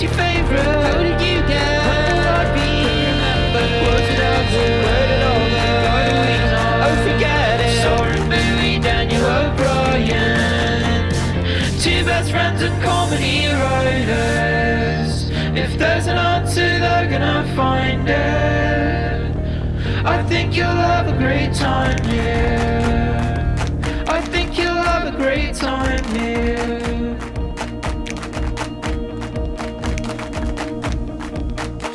your favorite? How did you get? When will I be remembered? Was it ever? Where did all go? Why do we know? Oh, forget it. Soren and Daniel O'Brien, two best friends and comedy writers. If there's an answer, they're gonna find it. I think you'll have a great time here. I think you'll have a great time here.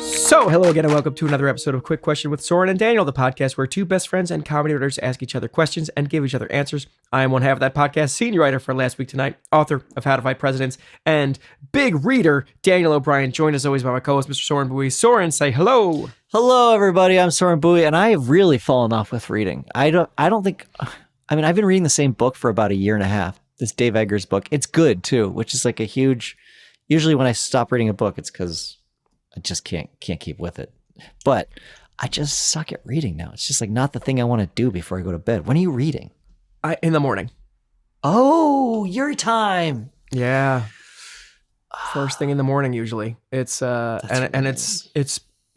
So, hello again and welcome to another episode of Quick Question with Soren and Daniel, the podcast where two best friends and comedy writers ask each other questions and give each other answers. I am one half of that podcast, senior writer for Last Week Tonight, author of How to Fight Presidents, and big reader Daniel O'Brien, joined as always by my co-host, Mr. Soren Bowie. Soren, say hello. Hello, everybody. I'm Soren Bowie, and I have really fallen off with reading. I've been reading the same book for about a year and a half. This Dave Eggers book. It's good too, which is like a huge. Usually, when I stop reading a book, it's because I just can't keep with it. But I just suck at reading now. It's just like not the thing I want to do before I go to bed. When are you reading? In the morning. Oh, your time. Yeah. First thing in the morning, usually. It's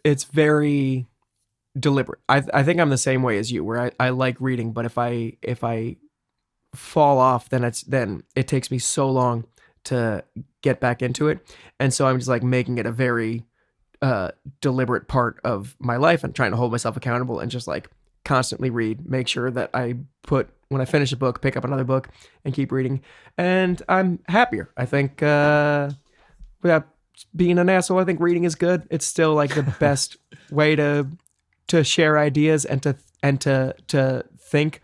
it's very deliberate. I think I'm the same way as you, where I like reading, but if I fall off, then it takes me so long to get back into it, and so I'm just like making it a very deliberate part of my life and trying to hold myself accountable and just like constantly read, make sure that when I finish a book, pick up another book and keep reading, and I'm happier. I think without being an asshole, I think reading is good. It's still like the best way to share ideas and to think.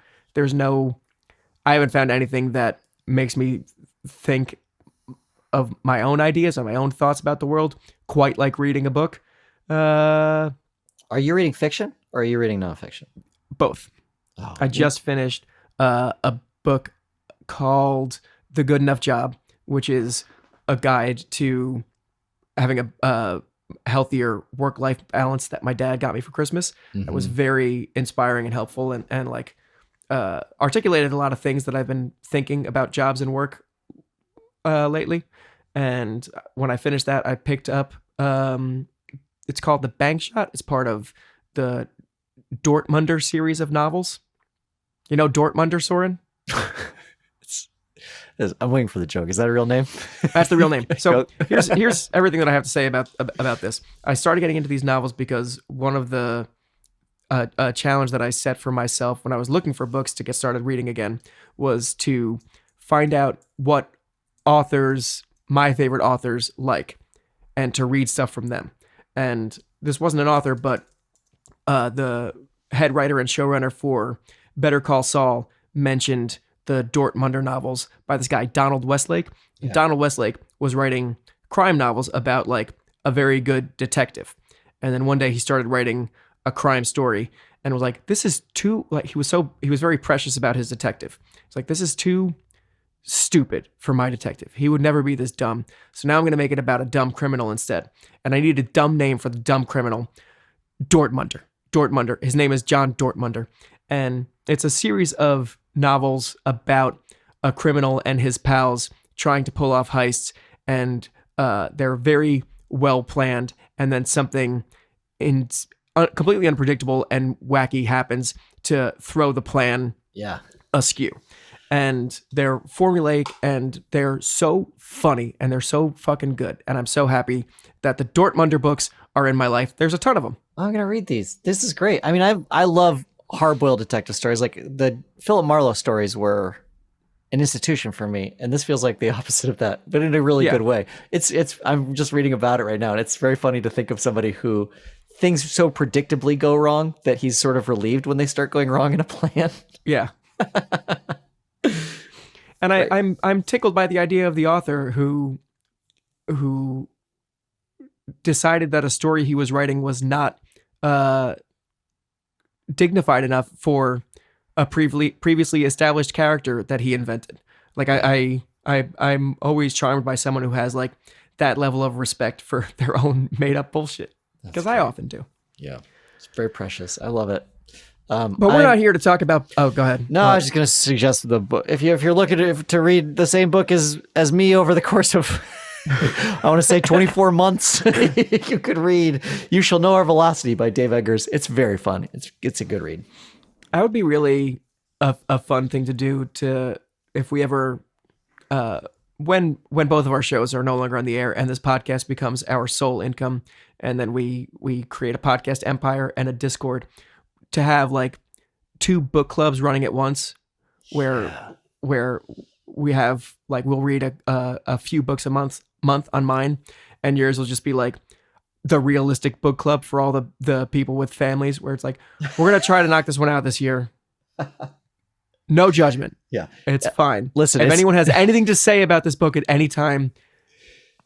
I haven't found anything that makes me think of my own ideas and my own thoughts about the world quite like reading a book. Are you reading fiction or are you reading nonfiction? Both. Oh, I just finished a book called The Good Enough Job, which is a guide to having a healthier work-life balance that my dad got me for Christmas. It was very inspiring and helpful and like articulated a lot of things that I've been thinking about jobs and work lately. And when I finished that, I picked up, it's called The Bank Shot. It's part of the Dortmunder series of novels. You know Dortmunder, Soren? I'm waiting for the joke. Is that a real name? That's the real name. So here's everything that I have to say about this. I started getting into these novels because one of the challenge that I set for myself when I was looking for books to get started reading again was to find out what my favorite authors like, and to read stuff from them. And this wasn't an author, but the head writer and showrunner for Better Call Saul mentioned the Dortmunder novels by this guy, Donald Westlake. Yeah. Donald Westlake was writing crime novels about like a very good detective. And then one day he started writing a crime story and was like, this is too, like, he was very precious about his detective. It's like, this is too stupid for my detective. He would never be this dumb. So now I'm going to make it about a dumb criminal instead. And I need a dumb name for the dumb criminal. Dortmunder. His name is John Dortmunder. And it's a series of novels about a criminal and his pals trying to pull off heists. And they're very well planned. And then something completely unpredictable and wacky happens to throw the plan askew. And they're formulaic and they're so funny and they're so fucking good. And I'm so happy that the Dortmunder books are in my life. There's a ton of them. I'm going to read these. This is great. I mean, I love hard-boiled detective stories. Like the Philip Marlowe stories were an institution for me. And this feels like the opposite of that, but in a really good way. I'm just reading about it right now. And it's very funny to think of somebody who things so predictably go wrong that he's sort of relieved when they start going wrong in a plan. Yeah. And I'm tickled by the idea of the author who decided that a story he was writing was not dignified enough for a previously established character that he invented. Like I'm always charmed by someone who has like that level of respect for their own made up bullshit, because I often do. Yeah, it's very precious. I love it. But we're not here to talk about. Oh, go ahead. No, I was just going to suggest the book. If you're looking to read the same book as me over the course of I want to say 24 months. You could read You Shall Know Our Velocity by Dave Eggers. It's very fun. It's a good read. That would be really a fun thing to do if we ever when both of our shows are no longer on the air and this podcast becomes our sole income, and then we create a podcast empire and a Discord, to have like 2 book clubs running at once, where we have like, we'll read a few books a month on mine, and yours will just be like the realistic book club for all the people with families, where it's like, we're gonna try to knock this one out this year. No judgment. Yeah. It's fine. Listen, if anyone has anything to say about this book at any time,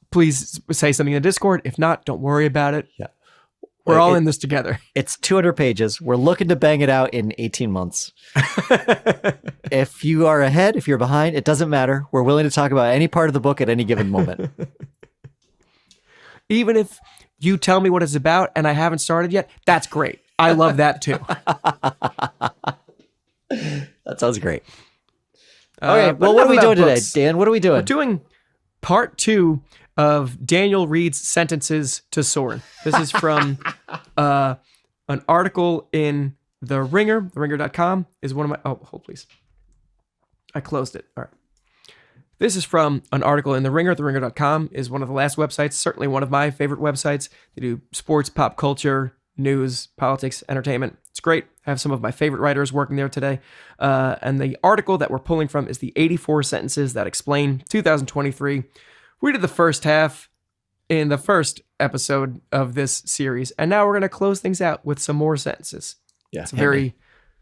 please say something in the Discord. If not, don't worry about it. Yeah. We're all in this together. It's 200 pages. We're looking to bang it out in 18 months. If you are ahead, if you're behind, it doesn't matter. We're willing to talk about any part of the book at any given moment. Even if you tell me what it's about and I haven't started yet, that's great. I love that too. That sounds great. Okay, well, what are we doing today, Dan? What are we doing? We're doing part 2 of Daniel reads sentences to Soren. This is from an article in The Ringer. TheRinger.com is one of my... Oh, hold please. I closed it. All right. This is from an article in The Ringer. TheRinger.com is one of the last websites, certainly one of my favorite websites. They do sports, pop culture, news, politics, entertainment. It's great. I have some of my favorite writers working there today. And the article that we're pulling from is the 84 sentences that explain 2023. We did the first half in the first episode of this series, and now we're going to close things out with some more sentences. Yeah, it's a very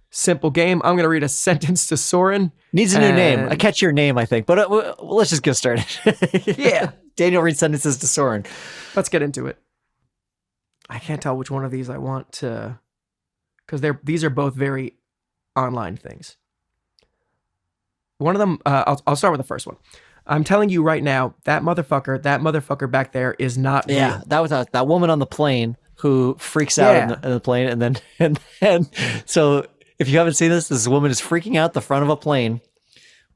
simple game. I'm going to read a sentence to Soren. Needs a new name. A catchier name, I think. But let's just get started. Yeah. Daniel reads sentences to Soren. Let's get into it. I can't tell which one of these I want to... because these are both very online things. One of them, I'll start with the first one. I'm telling you right now, that motherfucker back there is not real. Yeah, that was that woman on the plane who freaks out in the plane, and then so if you haven't seen this woman is freaking out the front of a plane,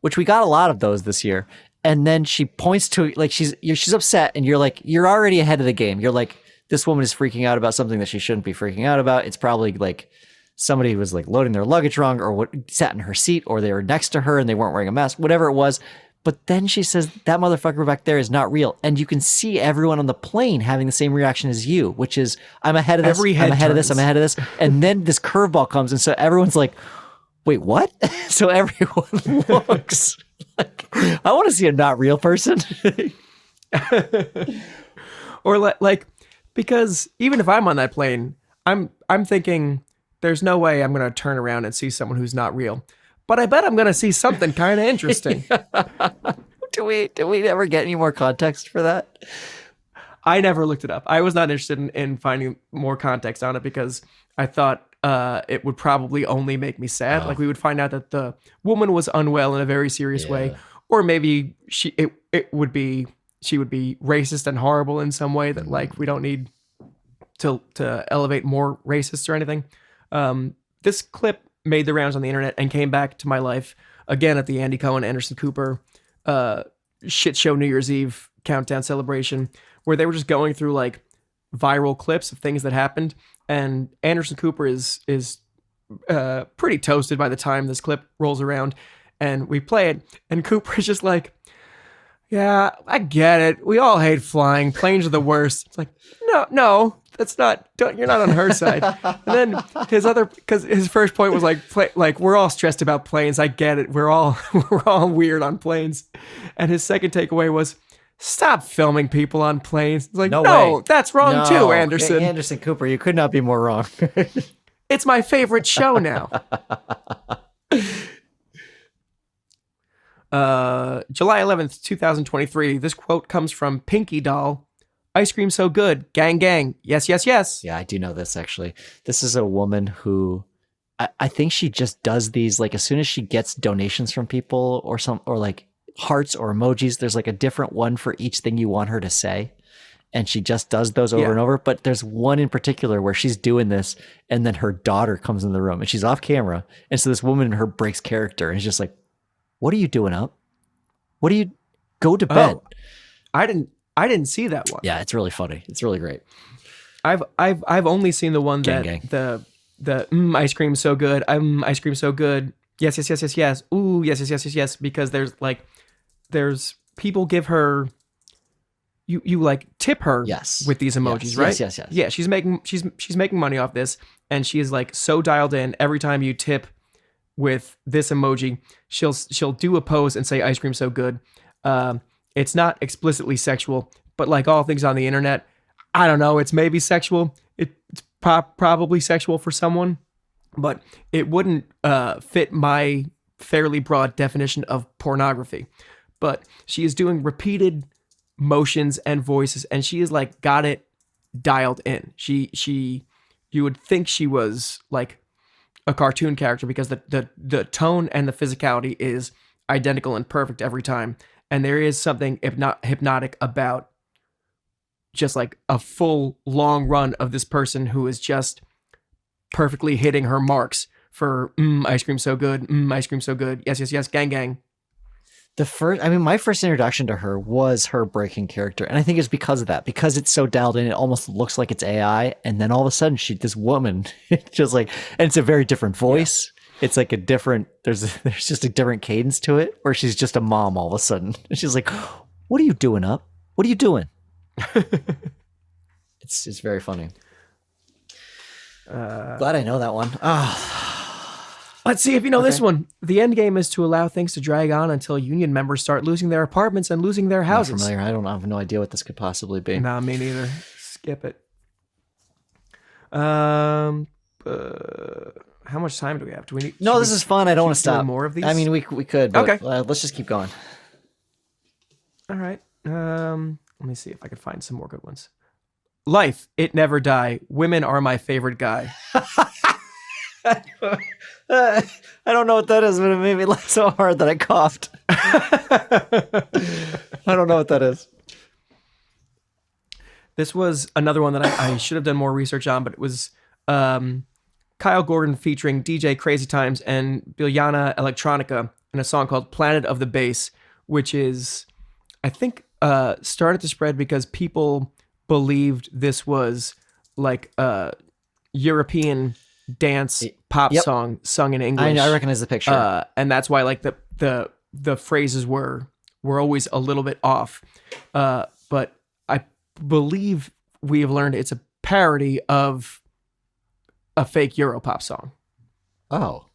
which we got a lot of those this year. And then she points to, like, she's upset, and you're like, you're already ahead of the game. You're like, this woman is freaking out about something that she shouldn't be freaking out about. It's probably like somebody was like loading their luggage wrong, or sat in her seat, or they were next to her and they weren't wearing a mask, whatever it was. But then she says, that motherfucker back there is not real. And you can see everyone on the plane having the same reaction as you, which is, I'm ahead of this, I'm ahead of this. And then this curveball comes. And so everyone's like, wait, what? So everyone looks like, I want to see a not real person. Or like, because even if I'm on that plane, I'm thinking there's no way I'm going to turn around and see someone who's not real. But I bet I'm going to see something kind of interesting. Do we ever get any more context for that? I never looked it up. I was not interested in finding more context on it because I thought it would probably only make me sad. Like we would find out that the woman was unwell in a very serious way, or maybe she would be racist and horrible in some way that like we don't need to elevate more racists or anything. This clip made the rounds on the internet and came back to my life again at the Andy Cohen, Anderson Cooper shit show New Year's Eve countdown celebration, where they were just going through like viral clips of things that happened. And Anderson Cooper is pretty toasted by the time this clip rolls around, and we play it, and Cooper is just like, yeah, I get it. We all hate flying. Planes are the worst. It's like, no, that's not. You're not on her side. And then because his first point was like we're all stressed about planes. I get it. We're all weird on planes. And his second takeaway was, stop filming people on planes. It's like, no, that's wrong too, Anderson. Anderson Cooper, you could not be more wrong. It's my favorite show now. July 11th, 2023. This quote comes from Pinky Doll. Ice cream so good. Gang, gang. Yes, yes, yes. Yeah, I do know this, actually. This is a woman who I think she just does these, like, as soon as she gets donations from people or like hearts or emojis, there's like a different one for each thing you want her to say. And she just does those over and over. But there's one in particular where she's doing this, and then her daughter comes in the room and she's off camera. And so this woman in her breaks character and is just like, what are you doing up? What do you go to bed? I didn't I didn't see that one. Yeah, it's really funny. It's really great. I've only seen the one Gang, that gang. the ice cream so good. Ice cream so good. Yes, yes, yes, yes, yes. Ooh, yes, yes, yes, yes, yes. Because there's people give her. You like tip her Yes. with these emojis, Yes, right? yes, yes. Yeah, she's making money off this, and she is like so dialed in. Every time you tip with this emoji, she'll do a pose and say ice cream so good. It's not explicitly sexual, but like all things on the internet, I don't know, it's maybe sexual. It's probably sexual for someone, but it wouldn't fit my fairly broad definition of pornography. But she is doing repeated motions and voices, and she is like got it dialed in. She you would think she was like a cartoon character because the tone and the physicality is identical and perfect every time. And there is something hypnotic about just like a full long run of this person who is just perfectly hitting her marks for ice cream so good, ice cream so good. Yes, yes, yes, gang, gang. My first introduction to her was her breaking character. And I think it's because of that, because it's so dialed in, it almost looks like it's AI. And then all of a sudden this woman, just like, and it's a very different voice. Yeah. It's like a different, there's just a different cadence to it where she's just a mom all of a sudden. And she's like, what are you doing up? What are you doing? It's very funny. Glad I know that one. Let's see if you know this one. The end game is to allow things to drag on until union members start losing their apartments and losing their houses. Not familiar. I have no idea what this could possibly be. Nah, me neither. Skip it. How much time do we have? Do we need? No, this is fun. I don't want to stop. More of these? I mean, we could. But, okay. Let's just keep going. All right. Let me see if I can find some more good ones. Life, it never die. Women are my favorite guy. I don't know what that is, but it made me laugh so hard that I coughed. I don't know what that is. This was another one that I should have done more research on, but it was Kyle Gordon featuring DJ Crazy Times and Biljana Electronica in a song called Planet of the Bass, which is, I think, started to spread because people believed this was like a European dance pop song sung in English. I recognize the picture. And that's why like the phrases were always a little bit off. But I believe we have learned it's a parody of a fake Europop song. Oh.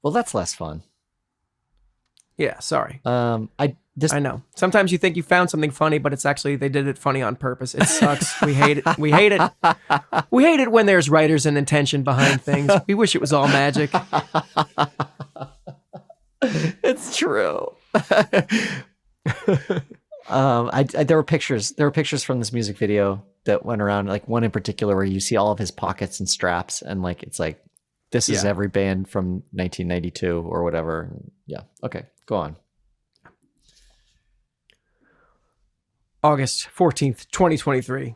Well, that's less fun. Yeah, sorry. I know. Sometimes you think you found something funny, but it's actually they did it funny on purpose. It sucks. We hate it. We hate it. We hate it when there's writers and intention behind things. We wish it was all magic. It's true. There were pictures. There were pictures from this music video that went around. Like one in particular where you see all of his pockets and straps, and like it's like this is every band from 1992 or whatever. Yeah. Okay. Go on. August 14th, 2023.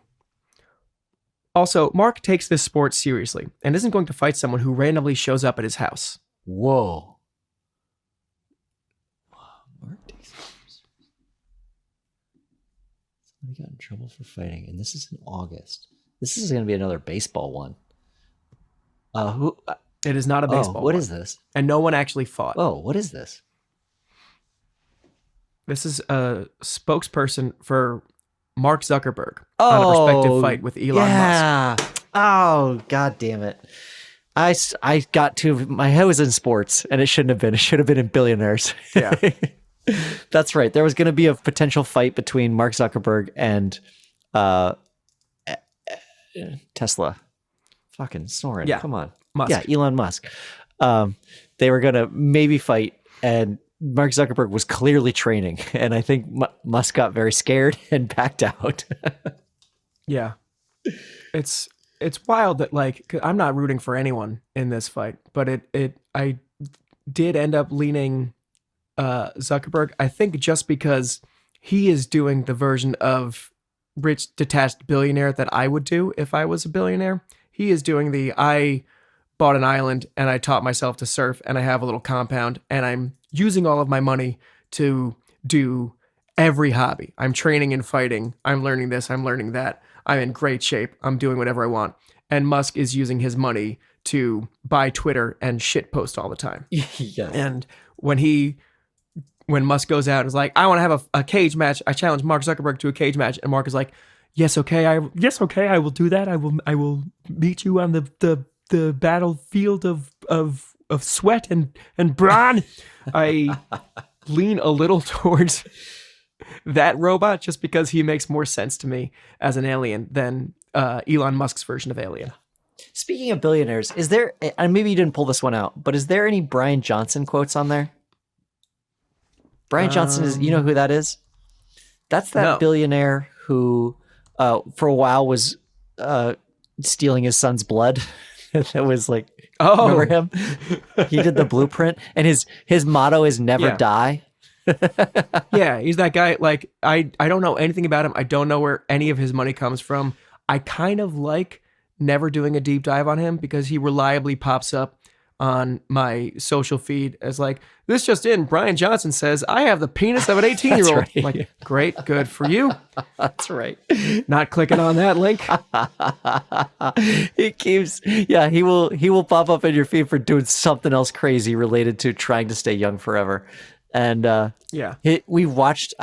Also, Mark takes this sport seriously and isn't going to fight someone who randomly shows up at his house. Whoa. Mark takes it seriously. Somebody got in trouble for fighting, and this is in August. This is going to be another baseball one. It is not a baseball What one. is this? And no one actually fought. Oh, what is this? This is a spokesperson for Mark Zuckerberg on a prospective fight with Elon Musk. Oh, God damn it. I got my head was in sports, and it shouldn't have been. It should have been in billionaires. Yeah. That's right. There was going to be a potential fight between Mark Zuckerberg and Tesla. Fucking Soren. Yeah. Come on. Musk. Yeah, Elon Musk. They were going to maybe fight, and Mark Zuckerberg was clearly training, and I think Musk got very scared and backed out. Yeah. It's wild that like 'cause I'm not rooting for anyone in this fight, but I did end up leaning Zuckerberg. I think just because he is doing the version of rich detached billionaire that I would do if I was a billionaire. He is doing the I bought an island and I taught myself to surf and I have a little compound and I'm using all of my money to do every hobby. I'm training and fighting. I'm learning this. I'm learning that. I'm in great shape. I'm doing whatever I want. And Musk is using his money to buy Twitter and shit post all the time. Yeah. And when Musk goes out and is like, I want to have a cage match. I challenge Mark Zuckerberg to a cage match. And Mark is like, yes, okay, I will do that. I will meet you on the battlefield of sweat and brawn. I lean a little towards that robot just because he makes more sense to me as an alien than Elon Musk's version of Alien. Speaking of billionaires, is there, and maybe you didn't pull this one out, but is there any Brian Johnson quotes on there? Brian Johnson is, you know who that is? That's that billionaire who for a while was stealing his son's blood. That was like, remember him? He did the Blueprint, and his motto is never die. Yeah, he's that guy. Like, I don't know anything about him. I don't know where any of his money comes from. I kind of like never doing a deep dive on him because he reliably pops up on my social feed as like, this just in, Brian Johnson says, I have the penis of an 18-year-old. Right. Like, great, good for you. That's right. Not clicking on that link. He will pop up in your feed for doing something else crazy related to trying to stay young forever. And I've watched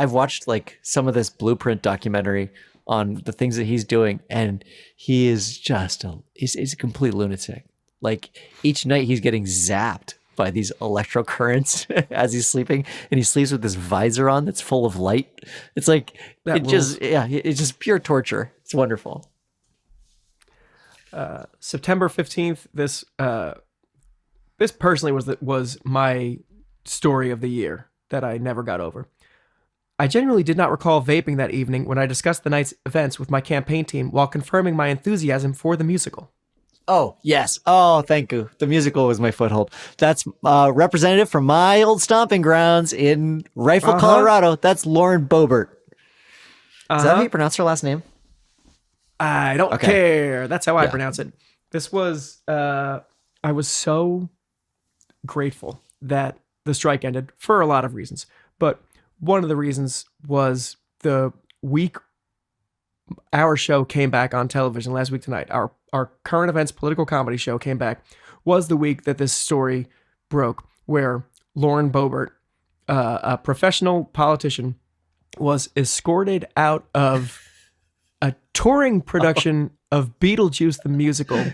like some of this Blueprint documentary on the things that he's doing, and he is just he's a complete lunatic. Like, each night he's getting zapped by these electro currents as he's sleeping, and he sleeps with this visor on that's full of light. It's like it's just pure torture. It's wonderful. September 15th, this personally was my story of the year that I never got over. I genuinely did not recall vaping that evening when I discussed the night's events with my campaign team while confirming my enthusiasm for the musical. Oh, yes. Oh, thank you. The musical was my foothold. That's representative from my old stomping grounds in Rifle, Colorado. That's Lauren Boebert. Is that how you pronounce her last name? I don't care. That's how I pronounce it. This was, I was so grateful that the strike ended for a lot of reasons. But one of the reasons was the week our show came back on television last week tonight. Our current events political comedy show came back, was the week that this story broke, where Lauren Boebert, a professional politician, was escorted out of a touring production of Beetlejuice the musical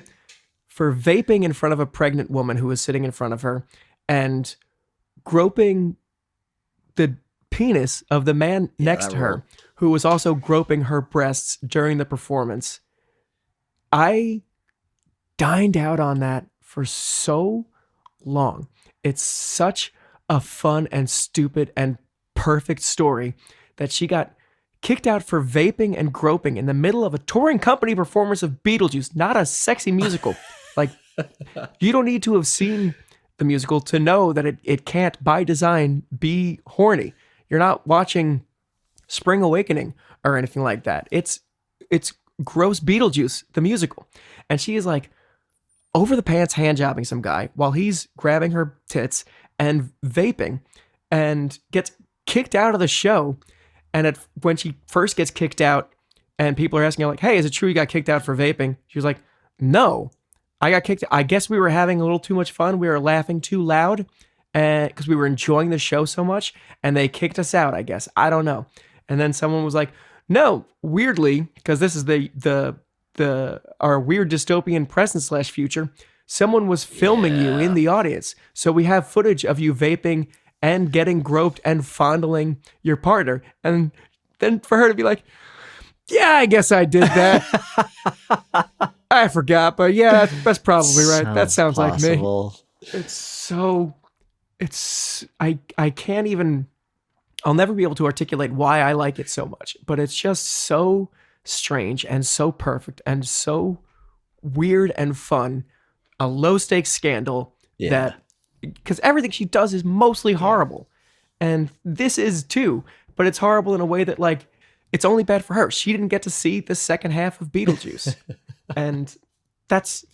for vaping in front of a pregnant woman who was sitting in front of her and groping the penis of the man next to her, who was also groping her breasts during the performance. I dined out on that for so long. It's such a fun and stupid and perfect story that she got kicked out for vaping and groping in the middle of a touring company performance of Beetlejuice, not a sexy musical. Like, you don't need to have seen the musical to know that it can't, by design, be horny. You're not watching Spring Awakening or anything like that. It's gross Beetlejuice, the musical. And she is like over the pants hand jobbing some guy while he's grabbing her tits and vaping, and gets kicked out of the show. And when she first gets kicked out and people are asking her like, hey, is it true you got kicked out for vaping? She was like, no, I got kicked. I guess we were having a little too much fun. We were laughing too loud because we were enjoying the show so much, and they kicked us out, I guess. I don't know. And then someone was like, no, weirdly, because this is our weird dystopian present / future, someone was filming you in the audience. So we have footage of you vaping and getting groped and fondling your partner. And then for her to be like, yeah, I guess I did that. I forgot, but yeah, that's probably right. That sounds possible. Like me. I can't even, I'll never be able to articulate why I like it so much, but it's just so strange and so perfect and so weird and fun. A low stakes scandal that, because everything she does is mostly horrible. And this is too, but it's horrible in a way that, like, it's only bad for her. She didn't get to see the second half of Beetlejuice. And it's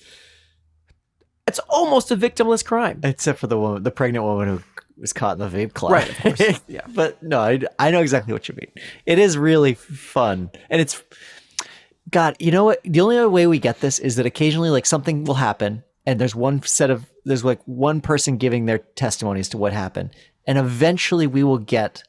almost a victimless crime. Except for the pregnant woman was caught in the vape cloud. Right, of course. Yeah. But no, I know exactly what you mean. It is really fun. And it's, God, you know what? The only other way we get this is that occasionally like something will happen and there's like one person giving their testimonies to what happened. And eventually we will get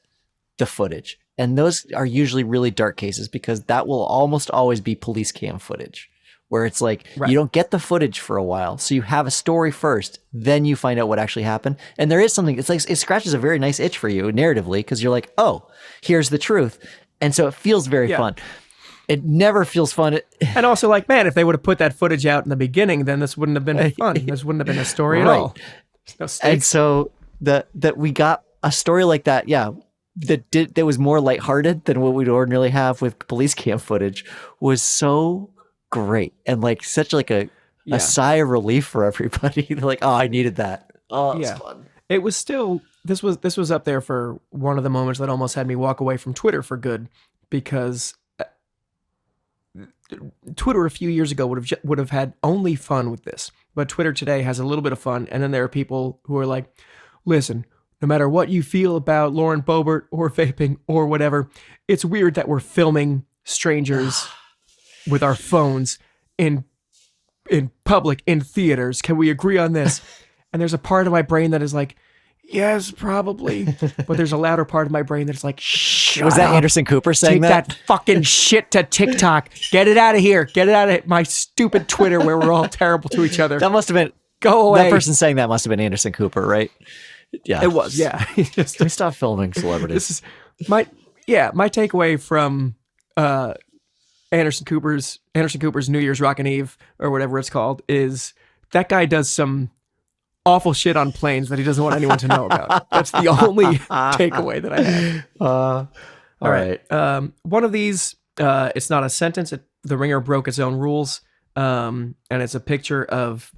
the footage. And those are usually really dark cases because that will almost always be police cam footage where it's like you don't get the footage for a while. So you have a story first, then you find out what actually happened. And there is something, it's like it scratches a very nice itch for you narratively because you're like, oh, here's the truth. And so it feels very fun. It never feels fun. And also like, man, if they would have put that footage out in the beginning, then this wouldn't have been fun. This wouldn't have been a story at all. No stakes. And so that we got a story like that, that was more lighthearted than what we'd ordinarily have with police cam footage was so great and like such like a sigh of relief for everybody. They're like, oh, I needed that. Oh, it was fun. It was still this was up there for one of the moments that almost had me walk away from Twitter for good because Twitter a few years ago would have had only fun with this, but Twitter today has a little bit of fun, and then there are people who are like, listen, no matter what you feel about Lauren Boebert or vaping or whatever, it's weird that we're filming strangers with our phones in public, in theaters. Can we agree on this? And there's a part of my brain that is like, yes, probably. But there's a louder part of my brain that's like, shut Was that up. Anderson Cooper saying Take that? that fucking shit to TikTok. Get it out of here. Get it out of my stupid Twitter where we're all terrible to each other. That must have been, Go away. that person saying that must have been Anderson Cooper, right? Yeah. It was, yeah. Just, Can we stop filming celebrities? this is my takeaway from Anderson Cooper's New Year's Rockin' Eve or whatever it's called is that guy does some awful shit on planes that he doesn't want anyone to know about. That's the only takeaway that I have. All right. One of these, it's not a sentence. The Ringer broke its own rules, and it's a picture of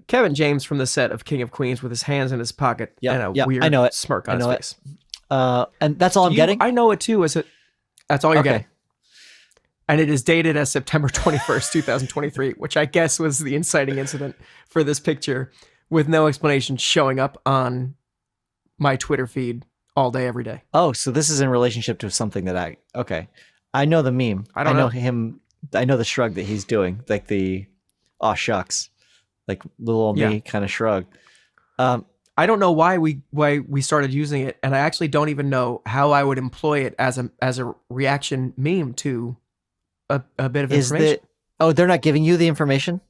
Kevin James from the set of King of Queens with his hands in his pocket and a weird I know it. smirk on his face. And that's all I'm getting? I know it too. That's all you're Okay. getting. And it is dated as September 21st, 2023, which I guess was the inciting incident for this picture with no explanation showing up on my Twitter feed all day, every day. Oh, so this is in relationship to something that okay. I know the meme. I don't know him. I know the shrug that he's doing, like the, oh shucks, like little old me kind of shrug. I don't know why we started using it, and I actually don't even know how I would employ it as a reaction meme to a bit of information. They're not giving you the information?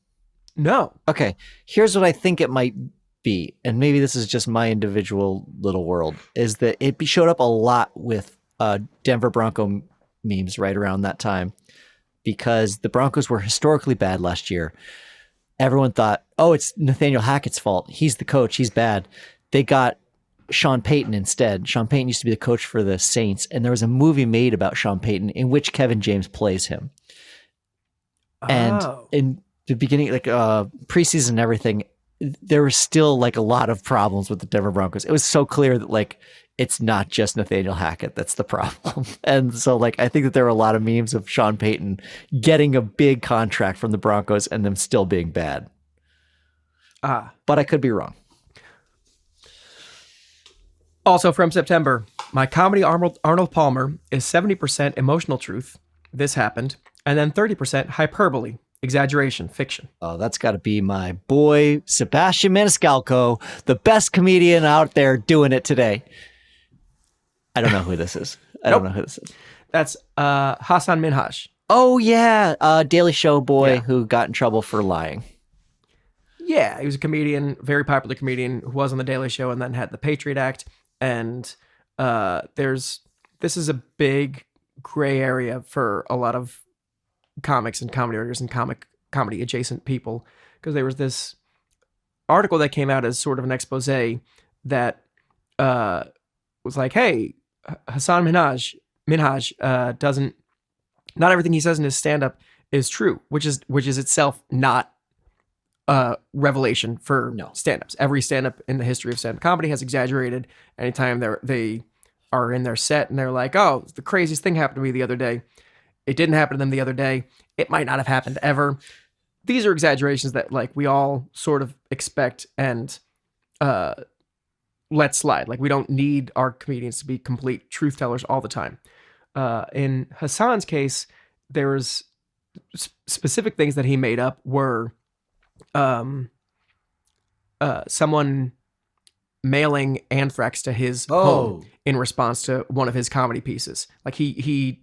No. Okay. Here's what I think it might be, and maybe this is just my individual little world, is that it showed up a lot with Denver Bronco memes right around that time because the Broncos were historically bad last year. Everyone thought, oh, it's Nathaniel Hackett's fault. He's the coach. He's bad. They got Sean Payton instead. Sean Payton used to be the coach for the Saints, and there was a movie made about Sean Payton in which Kevin James plays him. And in the beginning, like preseason and everything, there was still like a lot of problems with the Denver Broncos. It was so clear that like it's not just Nathaniel Hackett that's the problem. And so like I think that there were a lot of memes of Sean Payton getting a big contract from the Broncos and them still being bad. But I could be wrong. Also from September, my comedy Arnold Palmer is 70% emotional truth. This happened. And then 30% hyperbole, exaggeration, fiction. Oh, that's got to be my boy, Sebastian Maniscalco, the best comedian out there doing it today. I don't know who this is. I don't know who this is. That's Hassan Minhaj. Oh, yeah. Daily Show boy who got in trouble for lying. Yeah, he was a comedian, very popular comedian who was on The Daily Show and then had the Patriot Act. And this is a big gray area for a lot of comics and comedy writers and comedy adjacent people, because there was this article that came out as sort of an expose that was like, hey, Hassan Minhaj doesn't, not everything he says in his stand-up is true, which is itself not a revelation for stand-ups. Every stand-up in the history of stand-up comedy has exaggerated anytime they are in their set and they're like, oh, the craziest thing happened to me the other day. It didn't happen to them the other day. It might not have happened ever. These are exaggerations that like we all sort of expect and let slide. Like we don't need our comedians to be complete truth tellers all the time. In Hassan's case, there was specific things that he made up were someone mailing anthrax to his home in response to one of his comedy pieces. Like he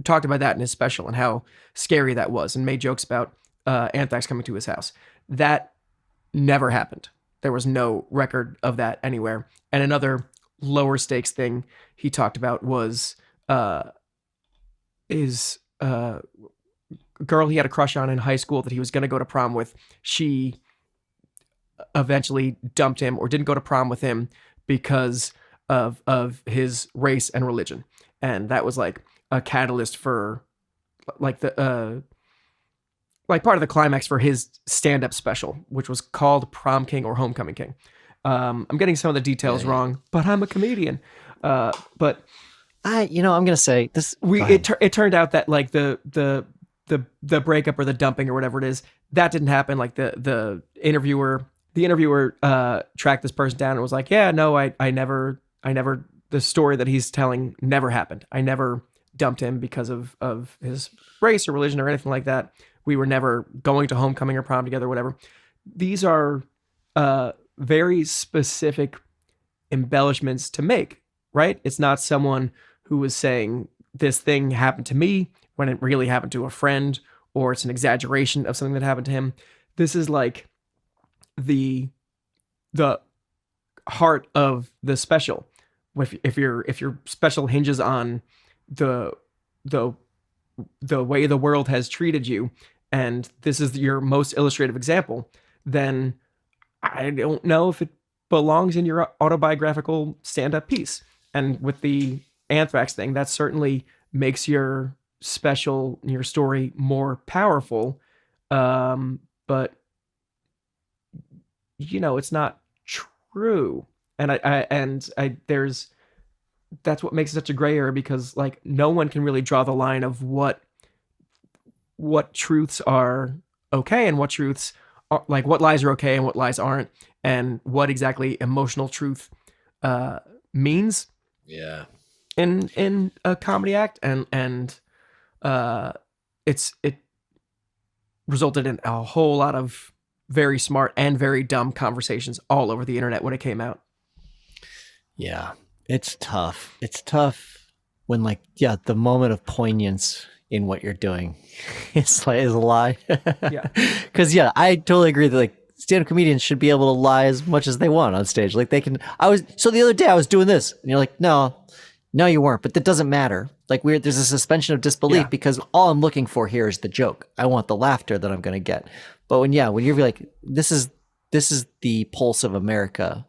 talked about that in his special and how scary that was and made jokes about anthrax coming to his house. That never happened. There was no record of that anywhere. And another lower stakes thing he talked about was his girl he had a crush on in high school that he was going to go to prom with. She eventually dumped him or didn't go to prom with him because of his race and religion. And that was like a catalyst for like the like part of the climax for his stand-up special, which was called Prom King or Homecoming King. I'm getting some of the details wrong, but I'm a comedian. But I'm gonna say this. It turned out that like the breakup or the dumping or whatever it is, that didn't happen. Like the interviewer tracked this person down and was like, yeah, no, I never, the story that he's telling never happened. I never dumped him because of his race or religion or anything like that. We were never going to homecoming or prom together, whatever. These are very specific embellishments to make, right? It's not someone who was saying this thing happened to me when it really happened to a friend, or it's an exaggeration of something that happened to him. This is like the heart of the special. If your special hinges on the way the world has treated you, and this is your most illustrative example, then I don't know if it belongs in your autobiographical stand-up piece. And with the anthrax thing, that certainly makes your special, your story more powerful. But it's not true. And that's what makes it such a gray area, because like no one can really draw the line of what truths are okay and what truths are, like what lies are okay and what lies aren't, and what exactly emotional truth means. Yeah. In a comedy act, and it resulted in a whole lot of very smart and very dumb conversations all over the internet when it came out. Yeah, it's tough. It's tough when the moment of poignance in what you're doing is a lie. Yeah. Because I totally agree that stand-up comedians should be able to lie as much as they want on stage. Like they can. So the other day I was doing this, and you're like, no, you weren't. But that doesn't matter. Like there's a suspension of disbelief because all I'm looking for here is the joke. I want the laughter that I'm going to get. But when you're like, this is the pulse of America.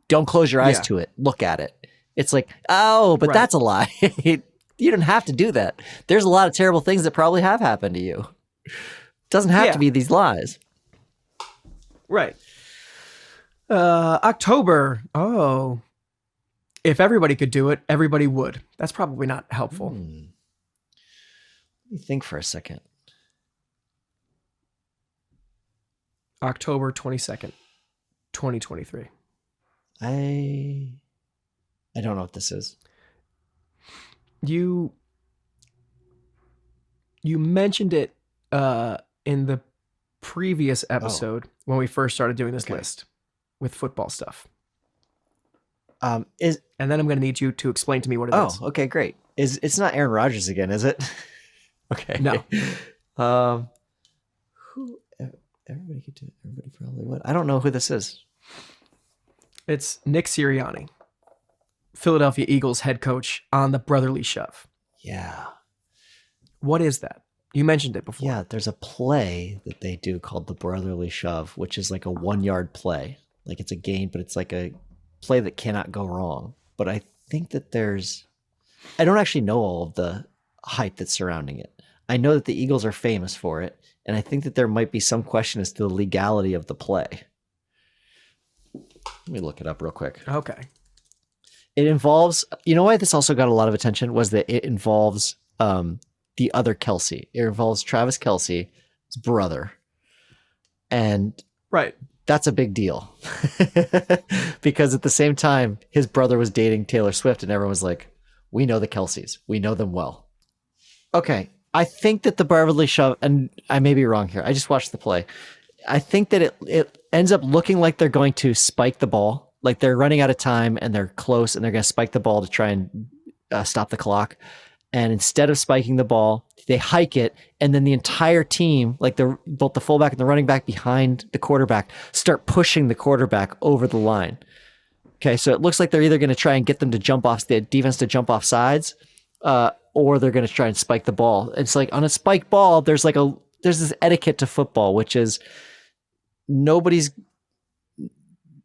Don't close your eyes to it. Look at it. It's like, oh, but that's a lie. You don't have to do that. There's a lot of terrible things that probably have happened to you. It doesn't have to be these lies. Right. October. Oh, if everybody could do it, everybody would. That's probably not helpful. Let me think for a second. October 22nd, 2023. I don't know what this is. You mentioned it in the previous episode when we first started doing this list with football stuff. And then I'm going to need you to explain to me what it is. Oh, okay, great. It's not Aaron Rodgers again, is it? Okay. No. Who? Everybody could do it. Everybody probably would. I don't know who this is. It's Nick Sirianni, Philadelphia Eagles head coach on the Brotherly Shove. Yeah. What is that? You mentioned it before. Yeah, there's a play that they do called the Brotherly Shove, which is like a 1-yard play. Like it's a game, but it's like a play that cannot go wrong. But I think that I don't actually know all of the hype that's surrounding it. I know that the Eagles are famous for it, and I think that there might be some question as to the legality of the play. Let me look it up real quick. Okay. It involves, why this also got a lot of attention was that it involves the other Kelsey. It involves Travis Kelce's brother. And right. that's a big deal. Because at the same time, his brother was dating Taylor Swift, and everyone was like, we know the Kelseys. We know them well. Okay. I think that the Beverly Shove, and I may be wrong here. I just watched the play. I think that it ends up looking like they're going to spike the ball. Like they're running out of time and they're close and they're going to spike the ball to try and stop the clock. And instead of spiking the ball, they hike it. And then the entire team, like both the fullback and the running back behind the quarterback, start pushing the quarterback over the line. Okay, so it looks like they're either going to try and get them to jump off, the defense to jump off sides, or they're going to try and spike the ball. It's like on a spike ball, there's this etiquette to football, which is nobody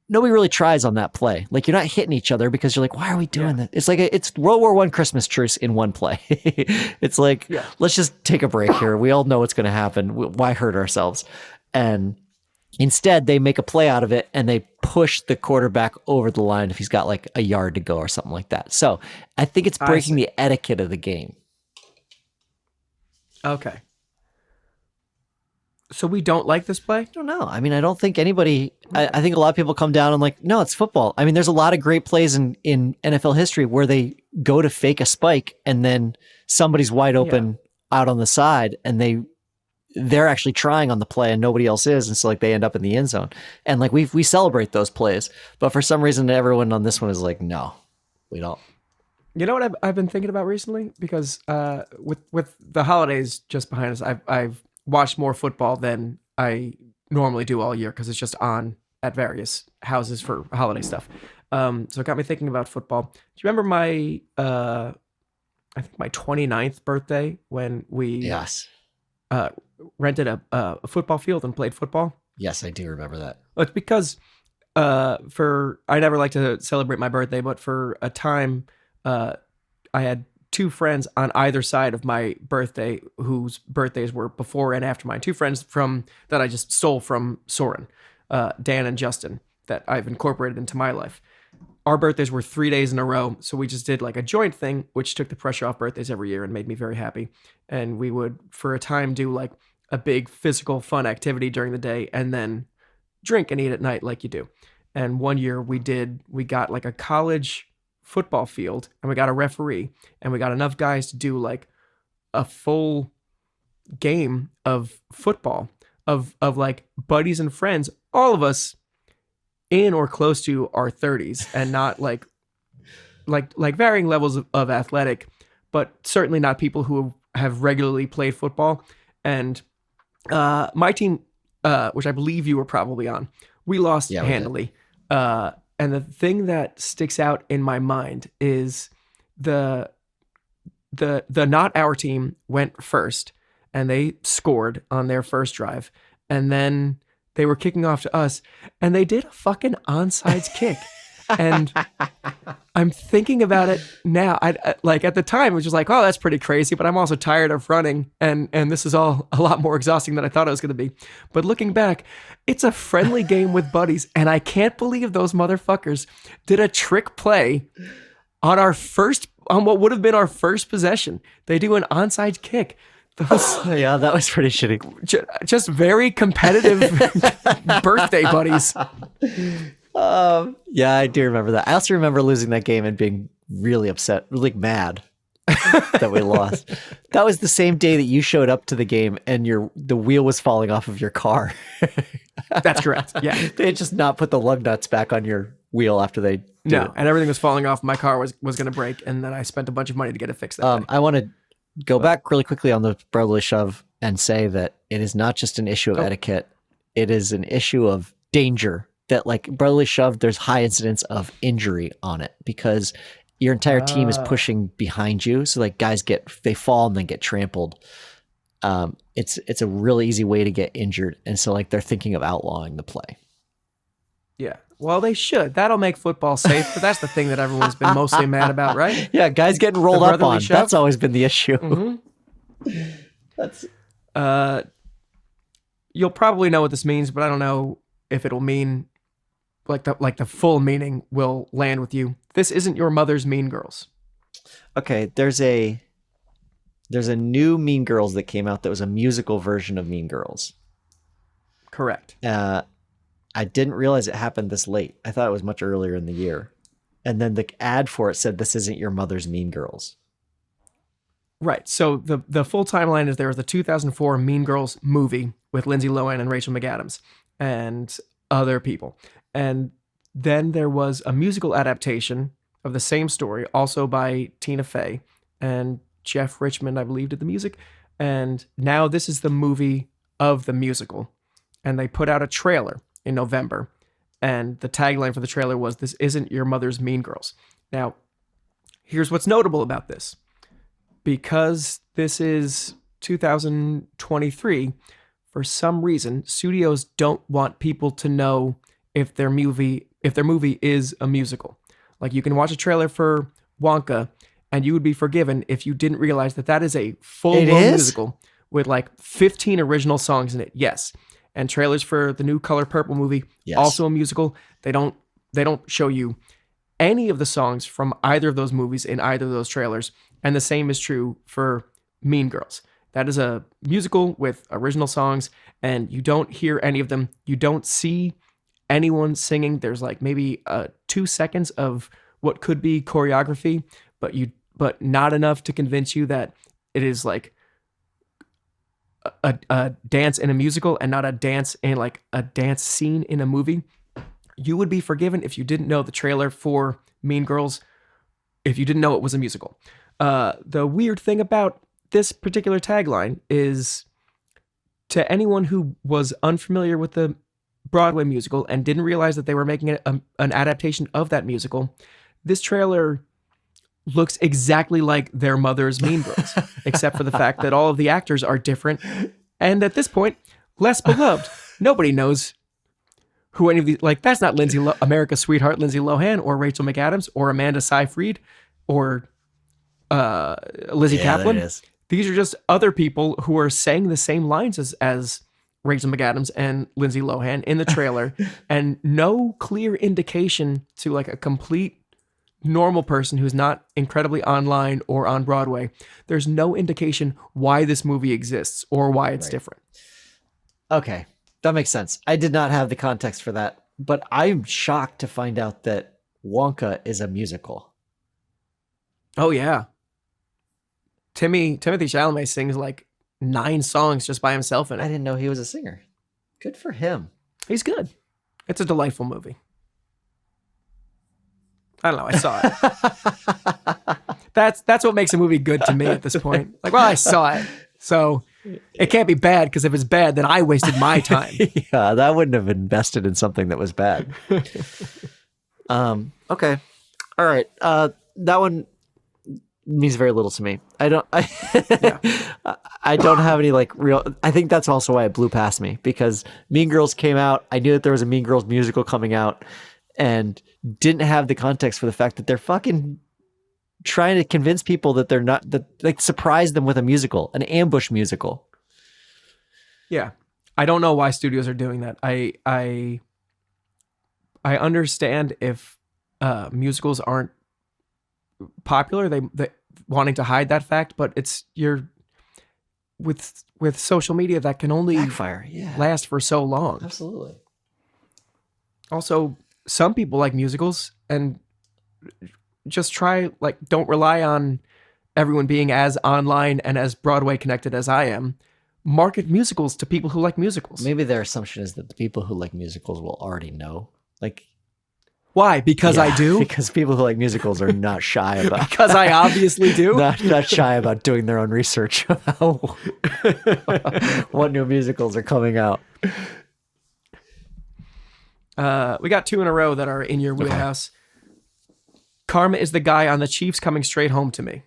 really tries on that play. Like you're not hitting each other because you're like, why are we doing that? It's like it's World War I Christmas truce in one play. It's like, let's just take a break here. We all know what's going to happen. Why hurt ourselves? And instead, they make a play out of it and they push the quarterback over the line if he's got like a yard to go or something like that. So I think it's breaking the etiquette of the game. Okay. So we don't like this play? I don't know. I mean, I don't think anybody, I think a lot of people come down and like, no, it's football. I mean, there's a lot of great plays in NFL history where they go to fake a spike and then somebody's wide open out on the side and they're actually trying on the play and nobody else is. And so like they end up in the end zone. And like we celebrate those plays, but for some reason everyone on this one is like, no, we don't. You know what I've been thinking about recently? Because with the holidays just behind us, I've watched more football than I normally do all year because it's just on at various houses for holiday stuff. So it got me thinking about football. Do you remember my I think my 29th birthday when we rented a football field and played football? Yes, I do remember that. Well, it's because I never like to celebrate my birthday, but for a time I had two friends on either side of my birthday whose birthdays were before and after mine. Two friends that I just stole from Soren, Dan and Justin, that I've incorporated into my life. Our birthdays were 3 days in a row, so we just did like a joint thing, which took the pressure off birthdays every year and made me very happy. And we would, for a time, do like a big physical fun activity during the day and then drink and eat at night like you do. And one year we got like a college football field and we got a referee and we got enough guys to do like a full game of football of like buddies and friends, all of us in or close to our 30s and not like varying levels of athletic, but certainly not people who have regularly played football. And my team, which I believe you were probably on, we lost handily. And the thing that sticks out in my mind is the not our team went first and they scored on their first drive. And then they were kicking off to us and they did a fucking onside kick. And I'm thinking about it now. I like at the time, it was just like, oh, that's pretty crazy, but I'm also tired of running. And this is all a lot more exhausting than I thought it was going to be. But looking back, it's a friendly game with buddies. And I can't believe those motherfuckers did a trick play on what would have been our first possession. They do an onside kick. Yeah, that was pretty shitty. Just very competitive birthday buddies. Yeah, I do remember that. I also remember losing that game and being really upset, really mad that we lost. That was the same day that you showed up to the game and the wheel was falling off of your car. That's correct. Yeah. They had just not put the lug nuts back on your wheel after they did it. And everything was falling off. My car was going to break, and then I spent a bunch of money to get it fixed that day. I want to go back really quickly on the brotherly shove and say that it is not just an issue of etiquette. It is an issue of danger. That like brotherly shove, there's high incidence of injury on it because your entire team is pushing behind you. So like guys they fall and then get trampled. It's a really easy way to get injured. And so like they're thinking of outlawing the play. Yeah. Well, they should. That'll make football safe, but that's the thing that everyone's been mostly mad about, right? Yeah, guys getting rolled up on. Shove? That's always been the issue. Mm-hmm. That's you'll probably know what this means, but I don't know if it'll mean like the full meaning will land with you. This isn't your mother's Mean Girls. Okay, there's a new Mean Girls that came out that was a musical version of Mean Girls. Correct. I I didn't realize it happened this late. I thought it was much earlier in the year. And then the ad for it said, "This isn't your mother's Mean Girls." Right. So the full timeline is there was the 2004 Mean Girls movie with Lindsay Lohan and Rachel McAdams and other people. And then there was a musical adaptation of the same story, also by Tina Fey, and Jeff Richmond, I believe, did the music. And now this is the movie of the musical. And they put out a trailer in November. And the tagline for the trailer was, "This isn't your mother's Mean Girls." Now, here's what's notable about this. Because this is 2023, for some reason, studios don't want people to know if their movie is a musical. Like, you can watch a trailer for Wonka, and you would be forgiven if you didn't realize that that is a full-blown musical with like 15 original songs in it. Yes. And trailers for the new Color Purple movie, also a musical. They don't show you any of the songs from either of those movies in either of those trailers. And the same is true for Mean Girls. That is a musical with original songs, and you don't hear any of them. You don't see anyone singing. There's like maybe 2 seconds of what could be choreography, but not enough to convince you that it is like a dance in a musical and not a dance in like a dance scene in a movie. You would be forgiven if you didn't know the trailer for Mean Girls, if you didn't know it was a musical. The weird thing about this particular tagline is, to anyone who was unfamiliar with the Broadway musical and didn't realize that they were making an adaptation of that musical, this trailer looks exactly like their mother's Mean Girls, except for the fact that all of the actors are different. And at this point, less beloved. Nobody knows who any of these, like, that's not America's Sweetheart Lindsay Lohan or Rachel McAdams or Amanda Seyfried or Lizzie Kaplan. These are just other people who are saying the same lines as Rachel McAdams and Lindsay Lohan in the trailer, and no clear indication to like a complete normal person who's not incredibly online or on Broadway. There's no indication why this movie exists or why it's different. Okay, that makes sense. I did not have the context for that, but I'm shocked to find out that Wonka is a musical. Oh yeah. Timothy Chalamet sings like 9 songs just by himself in it. I didn't know he was a singer. Good for him. He's good. It's a delightful movie. I don't know. I saw it. That's what makes a movie good to me at this point. Like, well, I saw it, so it can't be bad, because if it's bad, then I wasted my time. Yeah, that wouldn't have invested in something that was bad. Okay. All right. That one means very little to me. I don't have any like real, I think that's also why it blew past me, because Mean Girls came out. I knew that there was a Mean Girls musical coming out, and didn't have the context for the fact that they're fucking trying to convince people that they're not, that like surprise them with a musical, an ambush musical. Yeah. I don't know why studios are doing that. I understand if musicals aren't popular, they wanting to hide that fact, but it's with social media that can only backfire, last for so long. Absolutely. Also, some people like musicals, and just don't rely on everyone being as online and as Broadway connected as I am. Market musicals to people who like musicals. Maybe their assumption is that the people who like musicals will already know. Like, why? Because I do? Because people who like musicals are not shy about. Because I obviously do. Not shy about doing their own research about what new musicals are coming out. We got 2 in a row that are in your wheelhouse. Karma is the guy on the Chiefs coming straight home to me.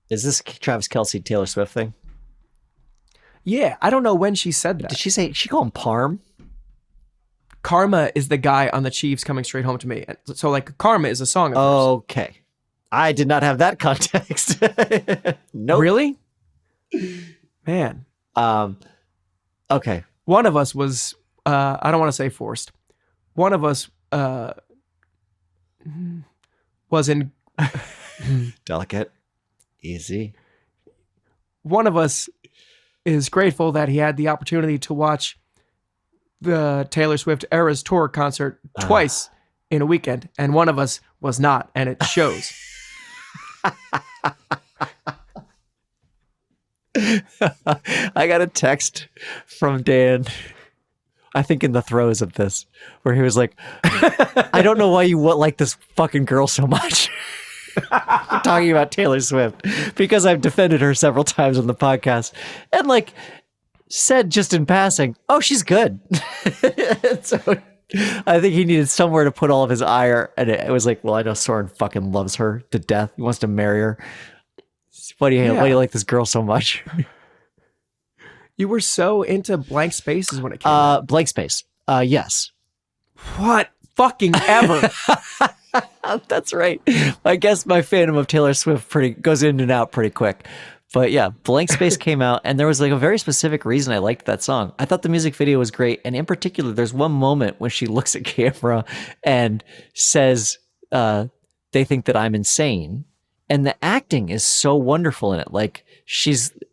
Is this Travis Kelce, Taylor Swift thing? Yeah, I don't know when she said that. Did she call him Parm? Karma is the guy on the Chiefs coming straight home to me. So like Karma is a song of hers. Okay. I did not have that context. Nope. Really? Man. Okay. One of us was, I don't want to say forced. One of us was in... Delicate. Easy. One of us is grateful that he had the opportunity to watch the Taylor Swift Eras Tour concert twice in a weekend, and one of us was not, and it shows. I got a text from Dan, I think in the throes of this, where he was like, I don't know why you like this fucking girl so much. We're talking about Taylor Swift because I've defended her several times on the podcast and like said just in passing, oh, she's good. So I think he needed somewhere to put all of his ire. And it was like, well, I know Soren fucking loves her to death. He wants to marry her. Why do you like this girl so much? You were so into Blank Spaces when it came out. Blank Space. Yes. What fucking ever? That's right. I guess my fandom of Taylor Swift goes in and out pretty quick. But yeah, Blank Space came out, and there was like a very specific reason I liked that song. I thought the music video was great, and in particular, there's one moment when she looks at camera and says, they think that I'm insane. And the acting is so wonderful in it. Like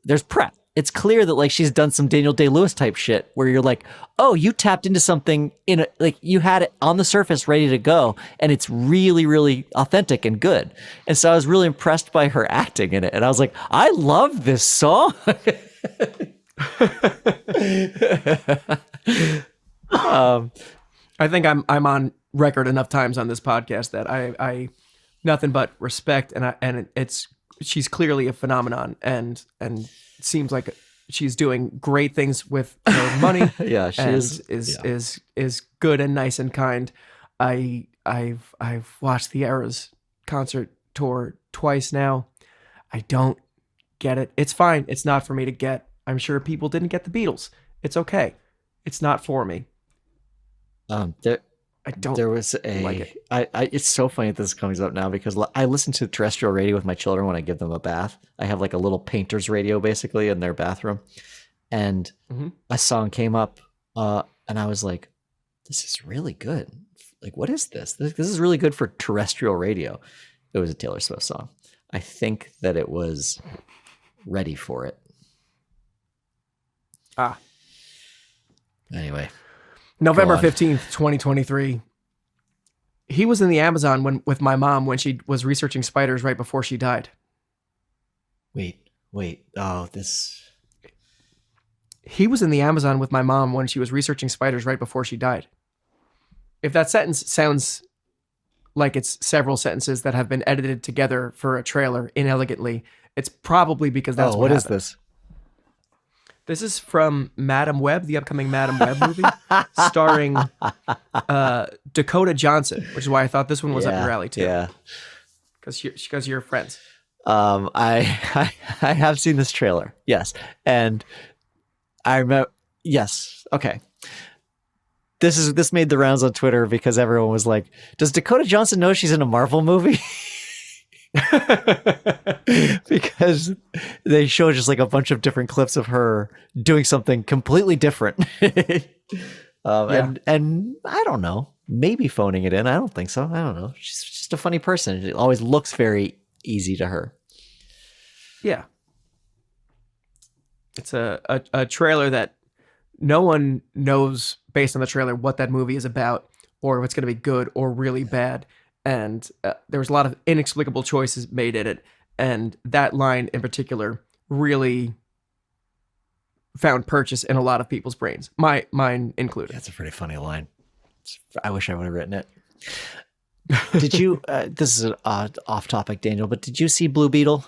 there's prep. It's clear that like she's done some Daniel Day-Lewis type shit where you're like, oh, you tapped into something like you had it on the surface ready to go, and it's really, really authentic and good. And so I was really impressed by her acting in it, and I was like, I love this song. I think I'm on record enough times on this podcast that I nothing but respect, and she's clearly a phenomenon, and it seems like she's doing great things with her money. Yeah, she is good and nice and kind. I've watched the Eras concert tour twice now. I don't get it. It's fine. It's not for me to get. I'm sure people didn't get the Beatles. It's okay. It's not for me. There was like it. It's so funny that this comes up now because I listen to terrestrial radio with my children when I give them a bath. I have like a little painter's radio basically in their bathroom, and a song came up, and I was like, "This is really good. Like, what is this? This is really good for terrestrial radio." It was a Taylor Swift song. I think that it was "Ready for It." Anyway. November 15th, 2023. He was in the Amazon with my mom when she was researching spiders right before she died. Wait. Oh, this. He was in the Amazon with my mom when she was researching spiders right before she died. If that sentence sounds like it's several sentences that have been edited together for a trailer inelegantly, it's probably because that's what happened. Is this? This is from Madam Web, the upcoming Madam Web movie, starring Dakota Johnson, which is why I thought this one was up your alley too. Yeah, because you're friends. I have seen this trailer, yes, and I remember. Yes, okay. This made the rounds on Twitter because everyone was like, "Does Dakota Johnson know she's in a Marvel movie?" Because they show just like a bunch of different clips of her doing something completely different. And I don't know, maybe phoning it in. I don't think so. I don't know. She's just a funny person. It always looks very easy to her. Yeah. It's a trailer that no one knows based on the trailer what that movie is about or if it's going to be good or really bad. And there was a lot of inexplicable choices made in it. And that line in particular really found purchase in a lot of people's brains, mine included. That's a pretty funny line. I wish I would have written it. Did you, this is an off topic, Daniel, but did you see Blue Beetle?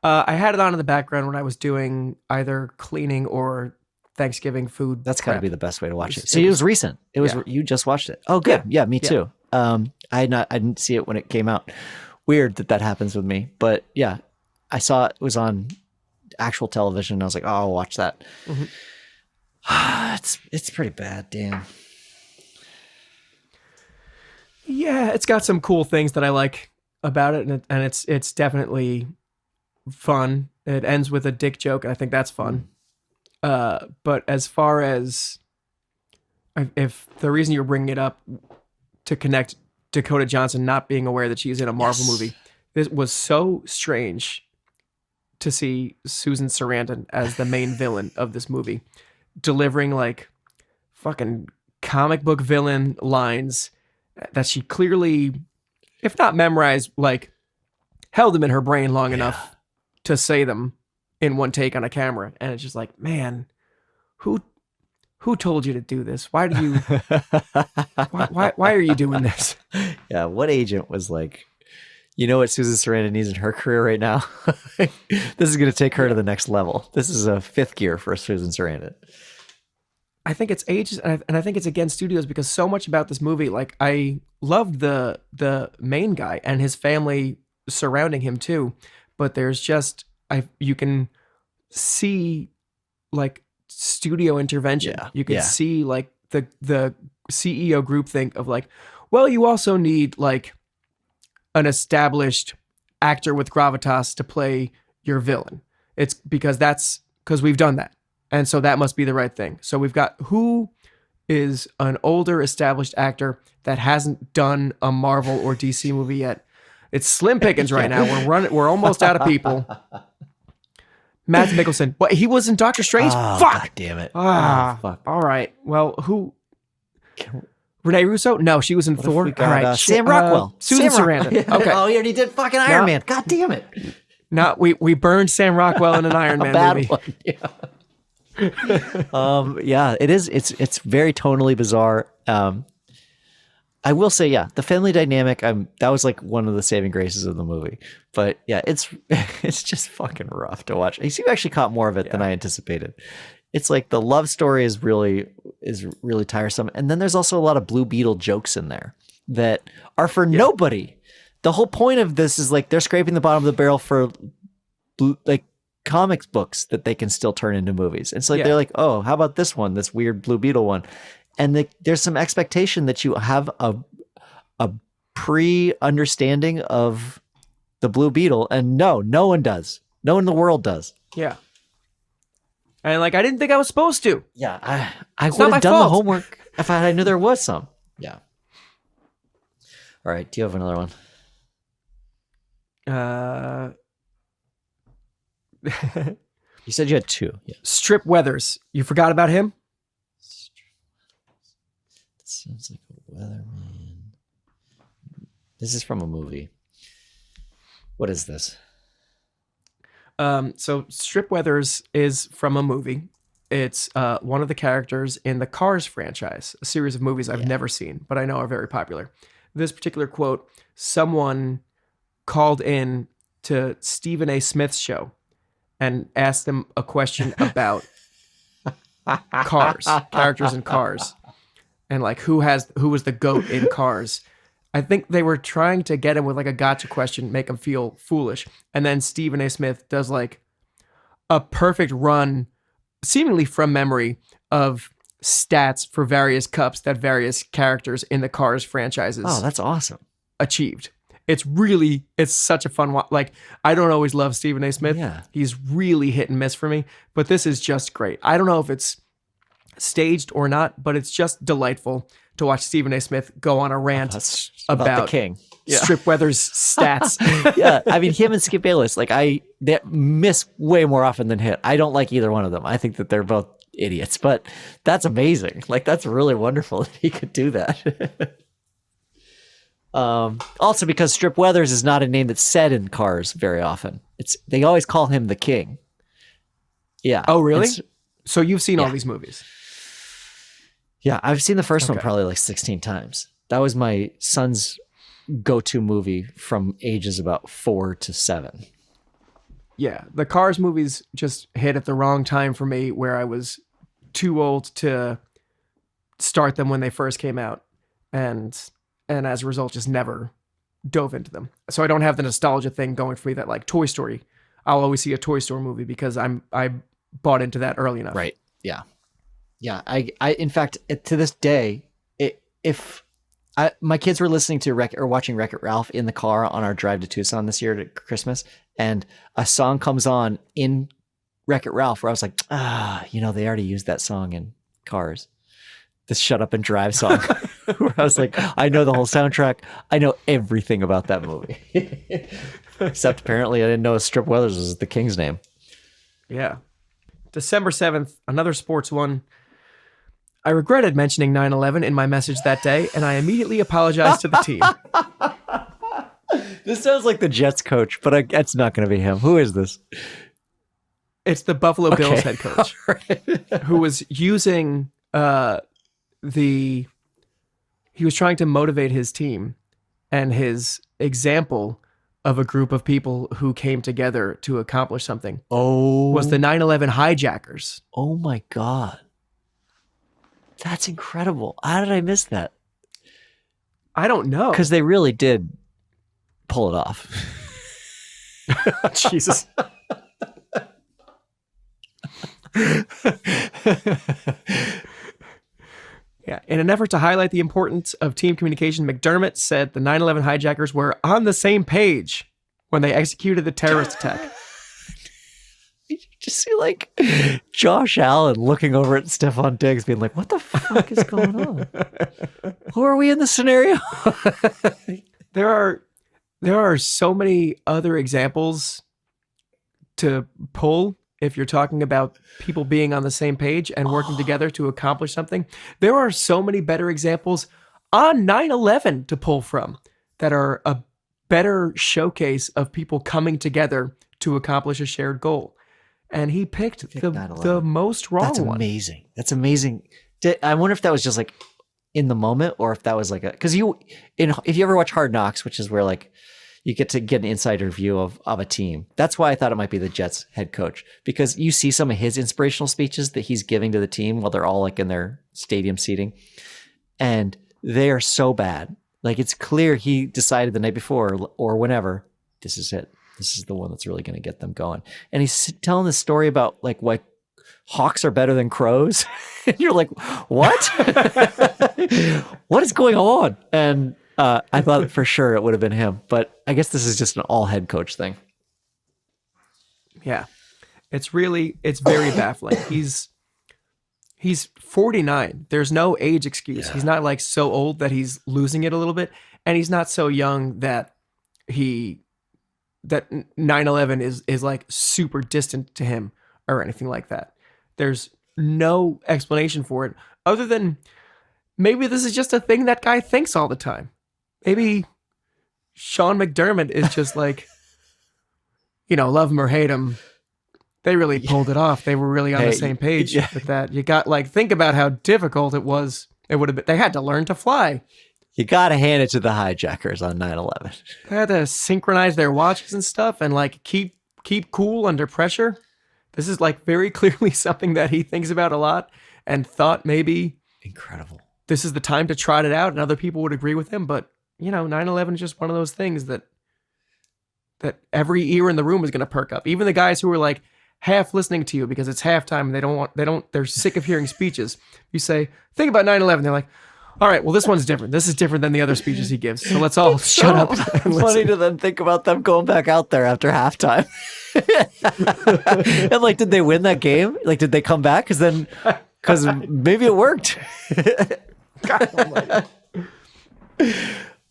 I had it on in the background when I was doing either cleaning or Thanksgiving food. That's got to be the best way to watch it. See, it was recent. It was you just watched it. Oh, good. Yeah, me too. I didn't see it when it came out. Weird that happens with me, but yeah, I saw it was on actual television. And I was like, oh, I'll watch that. It's pretty bad, damn. Yeah, it's got some cool things that I like about it, and it's definitely fun. It ends with a dick joke, and I think that's fun. But as far as if the reason you're bringing it up to connect Dakota Johnson not being aware that she's in a Marvel movie, it was so strange to see Susan Sarandon as the main villain of this movie. delivering like fucking comic book villain lines that she clearly, if not memorized, like held them in her brain long enough to say them in one take on a camera. And it's just like, man, who told you to do this? Why do you why are you doing this? Yeah, what agent was like, you know what Susan Sarandon needs in her career right now? This is going to take her to the next level. This is a fifth gear for Susan Sarandon. I think it's ages, and I think it's against studios, because so much about this movie, like I loved the main guy and his family surrounding him too, but there's just you can see like studio intervention. Yeah. You can see like the CEO groupthink of like, well, you also need like an established actor with gravitas to play your villain. It's because we've done that. And so that must be the right thing. So we've got who is an older established actor that hasn't done a Marvel or DC movie yet. It's slim pickings right now. We're almost out of people. Matt Mikkelsen. What? He was in Doctor Strange? Oh, Fuck! God damn it. Fuck. All right. Well, who? Renee Russo? No, she was in Thor. We got, All right. Sam Rockwell. Susan Sam Sarandon. Rock- Okay. Oh, he already did fucking Iron Man. God damn it. No, we burned Sam Rockwell in an Iron Man Bad movie. one. Yeah. Yeah, it is. It's very tonally bizarre. I will say, yeah, the family dynamic. That was like one of the saving graces of the movie. But yeah, it's just fucking rough to watch. You actually caught more of it than I anticipated. It's like the love story is really tiresome, and then there's also a lot of Blue Beetle jokes in there that are for nobody. The whole point of this is like they're scraping the bottom of the barrel for like comics books that they can still turn into movies. It's like they're like, oh, how about this one, this weird Blue Beetle one, and there's some expectation that you have a pre-understanding of the Blue Beetle, and no one does. No one in the world does. Yeah. And like I didn't think I was supposed to. Yeah, I It's would not my have done the fault. homework if I knew there was some. Yeah. All right. Do you have another one? You said you had two. Yeah. Strip Weathers. You forgot about him? That sounds like a weatherman. This is from a movie. What is this? So Strip Weathers is from a movie. It's one of the characters in the Cars franchise, a series of movies I've never seen, but I know are very popular. This particular quote, someone called in to Stephen A. Smith's show and asked them a question about cars, characters in Cars, and like who was the GOAT in Cars. I think they were trying to get him with like a gotcha question, make him feel foolish. And then Stephen A. Smith does like a perfect run, seemingly from memory, of stats for various cups that various characters in the Cars franchises Oh, that's awesome. achieved. It's such a fun one. Like, I don't always love Stephen A. Smith. Yeah. He's really hit and miss for me, but this is just great. I don't know if it's staged or not, but it's just delightful to watch Stephen A. Smith go on a rant About the king. Strip Weathers stats. Yeah, I mean, him and Skip Bayless, like they miss way more often than hit. I don't like either one of them. I think that they're both idiots, but that's amazing. Like, that's really wonderful that he could do that. Also because Strip Weathers is not a name that's said in Cars very often. They always call him the king. Yeah. Oh, really? So you've seen all these movies? Yeah, I've seen the first one probably like 16 times. That was my son's go-to movie from ages about 4 to 7. Yeah, the Cars movies just hit at the wrong time for me, where I was too old to start them when they first came out, and as a result, just never dove into them. So I don't have the nostalgia thing going for me that like Toy Story. I'll always see a Toy Story movie because I bought into that early enough. Right. Yeah. Yeah. I in fact, to this day, if my kids were listening to watching Wreck-It Ralph in the car on our drive to Tucson this year to Christmas, and a song comes on in Wreck-It Ralph where I was like, they already used that song in Cars. This Shut Up and Drive song. Where I was like, I know the whole soundtrack. I know everything about that movie. Except apparently I didn't know Strip Weathers was the king's name. Yeah. December 7th, another sports one. I regretted mentioning 9/11 in my message that day, and I immediately apologized to the team. This sounds like the Jets coach, but it's not going to be him. Who is this? It's the Buffalo Bills head coach who was using he was trying to motivate his team, and his example of a group of people who came together to accomplish something was the 9/11 hijackers. Oh my God. That's incredible. How did I miss that? I don't know. Because they really did pull it off. Jesus. Yeah. In an effort to highlight the importance of team communication, McDermott said the 9/11 hijackers were on the same page when they executed the terrorist attack. You just see like Josh Allen looking over at Stephon Diggs being like, what the fuck is going on? Who are we in this scenario? There are so many other examples to pull if you're talking about people being on the same page and working together to accomplish something. There are so many better examples on 9/11 to pull from that are a better showcase of people coming together to accomplish a shared goal. And he picked the most wrong one. That's amazing. That's amazing. I wonder if that was just like in the moment, or if that was like because if you ever watch Hard Knocks, which is where like you get to get an insider view of a team. That's why I thought it might be the Jets head coach, because you see some of his inspirational speeches that he's giving to the team while they're all like in their stadium seating, and they are so bad. Like it's clear he decided the night before or whenever, this is it. This is the one that's really going to get them going. And he's telling this story about like why hawks are better than crows. And you're like, what? What is going on? And I thought for sure it would have been him. But I guess this is just an all head coach thing. Yeah. It's very baffling. He's 49. There's no age excuse. Yeah. He's not like so old that he's losing it a little bit. And he's not so young that 9/11 is like super distant to him or anything like that. There's no explanation for it other than maybe this is just a thing that guy thinks all the time. Maybe Sean McDermott is just like, love him or hate him. They really pulled it off. They were really on the same page with that. You got think about how difficult it was. It would have been, they had to learn to fly. You got to hand it to the hijackers on 9/11. They had to synchronize their watches and stuff and like keep cool under pressure. This is like very clearly something that he thinks about a lot and thought maybe incredible. This is the time to trot it out and other people would agree with him. But 9/11 is just one of those things that every ear in the room is going to perk up. Even the guys who are like half listening to you because it's halftime and they're sick of hearing speeches. You say, think about 9/11. They're like, all right, well, this one's different. This is different than the other speeches he gives. So let's all shut up. And funny to then think about them going back out there after halftime. And like, did they win that game? Like, did they come back? Because maybe it worked. God almighty.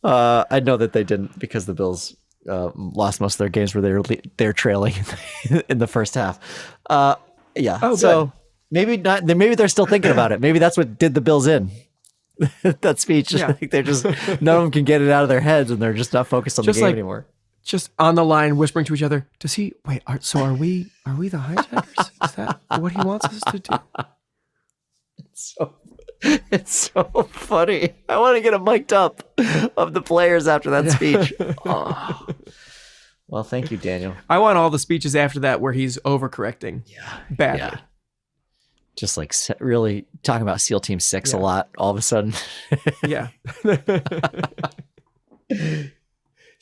I know that they didn't because the Bills lost most of their games where they're trailing in the first half. Yeah. Oh, so good. maybe not. Maybe they're still thinking about it. Maybe that's what did the Bills in. That speech. Yeah. Like they're just none of them can get it out of their heads, and they're just not focused on the game anymore. Just on the line, whispering to each other. Does he wait? Are we the hijackers? Is that what he wants us to do? It's so funny. I want to get a mic'd up of the players after that speech. Oh. Well, thank you, Daniel. I want all the speeches after that where he's overcorrecting. Yeah. Badly. Yeah. Just like really talking about SEAL Team 6 a lot all of a sudden. Yeah.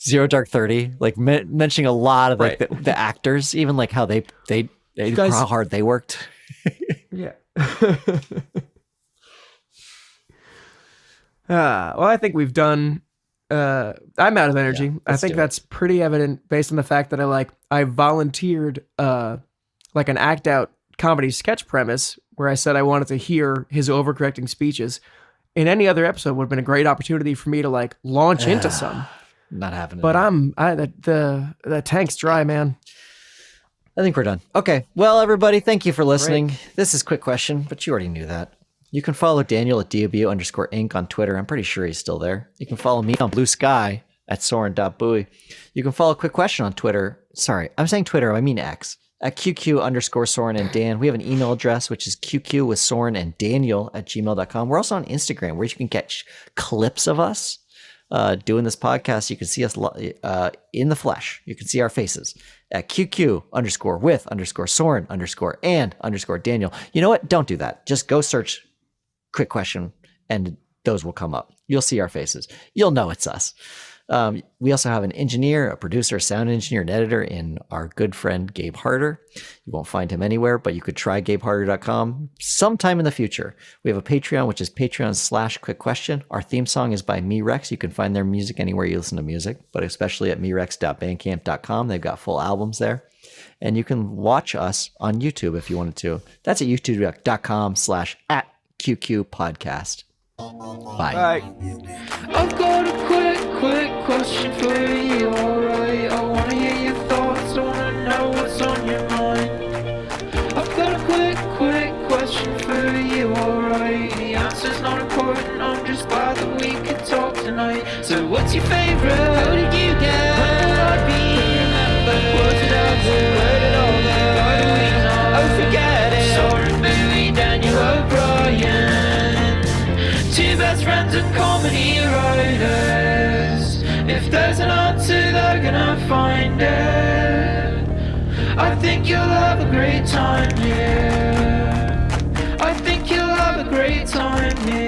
Zero Dark 30, like mentioning a lot of like the actors, even like how they how hard they worked. Yeah. Well, I think we've done. I'm out of energy. Yeah, I think that's pretty evident based on the fact that I volunteered like an act out comedy sketch premise where I said I wanted to hear his overcorrecting speeches. In any other episode would have been a great opportunity for me to like launch into some. Not happening. But the tank's dry, man. I think we're done. Okay. Well, everybody, thank you for listening. This is Quick Question, but you already knew that. You can follow Daniel at DOBO_Inc. on Twitter. I'm pretty sure he's still there. You can follow me on Blue Sky at Soren.Bowie. You can follow Quick Question on Twitter. Sorry, I'm saying Twitter. I mean X. At QQ_Soren and Dan. We have an email address, which is QQ with Soren and Daniel at gmail.com. We're also on Instagram, where you can catch clips of us doing this podcast. You can see us in the flesh. You can see our faces at QQ_with_Soren_and_Daniel. You know what? Don't do that. Just go search Quick Question and those will come up. You'll see our faces. You'll know it's us. We also have an engineer, a producer, sound engineer, and editor in our good friend Gabe Harder. You won't find him anywhere, but you could try GabeHarder.com sometime in the future. We have a Patreon, which is Patreon/Quick Question. Our theme song is by MeRex. You can find their music anywhere you listen to music, but especially at merex.bandcamp.com. They've got full albums there. And you can watch us on YouTube if you wanted to. That's at youtube.com/@QQ podcast. Bye. I've got a quick question for you, alright? I wanna hear your thoughts, I wanna know what's on your mind. I've got a quick question for you, alright? The answer's not important, I'm just glad that we could talk tonight. So what's your favourite? How did you get? When will I be remembered? Was it ever? Where did all the wings on? Oh, forget it. Soren, Bowie, Daniel O'Brien. Two best friends and comedy writers. If there's an answer, they're gonna find it. I think you'll have a great time here. I think you'll have a great time here.